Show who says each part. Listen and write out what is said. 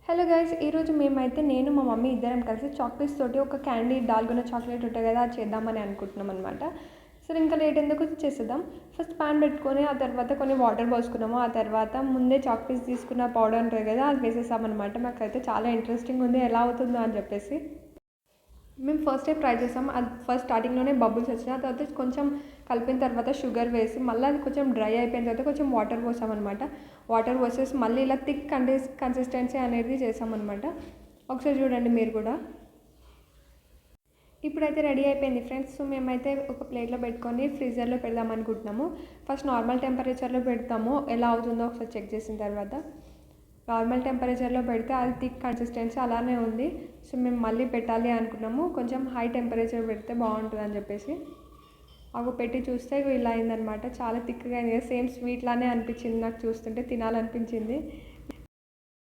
Speaker 1: Hello guys, ఈరోజు నేను మా మమ్మీ ఇద్దరం కలిసి చాక్లెట్స్ తోటి ఒక క్యాండీ డాల్గొనా చాక్లెట్ ఉంటుంది కదా, అది చేద్దామని అనుకుంటున్నాం అనమాట. సరే, ఇంకా లేట్ ఎందుకు చేసేద్దాం. ఫస్ట్ పాన్ పెట్టుకొని ఆ తర్వాత కొన్ని వాటర్ పోసుకున్నాము. ఆ తర్వాత ముందే చాక్లెట్స్ తీసుకున్న పౌడర్ ఉంటుంది కదా, అది వేసేసామన్నమాట. మాకైతే చాలా ఇంట్రెస్టింగ్ ఉంది ఎలా అవుతుందో అని చెప్పేసి. మేము ఫస్ట్ టైం ట్రై చేసాం. అది ఫస్ట్ స్టార్టింగ్లోనే బబుల్స్ వచ్చినాయి. ఆ తర్వాత కొంచెం కలిపిన తర్వాత షుగర్ వేసి మళ్ళీ అది కొంచెం డ్రై అయిపోయిన తర్వాత కొంచెం వాటర్ పోసామన్నమాట. వాటర్ పోసేసి మళ్ళీ ఇలా థిక్ కన్సిస్టెన్సీ అనేది చేసామన్నమాట. ఒకసారి చూడండి మీరు కూడా. ఇప్పుడైతే రెడీ అయిపోయింది ఫ్రెండ్స్. సో మేమైతే ఒక ప్లేట్లో పెట్టుకొని ఫ్రీజర్లో పెడదాం అనుకుంటున్నాము. ఫస్ట్ నార్మల్ టెంపరేచర్లో పెడతాము. ఎలా అవుతుందో ఒకసారి చెక్ చేసిన తర్వాత నార్మల్ టెంపరేచర్లో పెడితే అది థిక్ కన్సిస్టెన్సీ అలానే ఉంది. సో మేము మళ్ళీ పెట్టాలి అనుకున్నాము. కొంచెం హై టెంపరేచర్ పెడితే బాగుంటుంది అని చెప్పేసి అవి పెట్టి చూస్తే ఇలా అయిందనమాట. చాలా థిక్గా అయింది. సేమ్ స్వీట్ లానే అనిపించింది నాకు, చూస్తుంటే తినాలనిపించింది.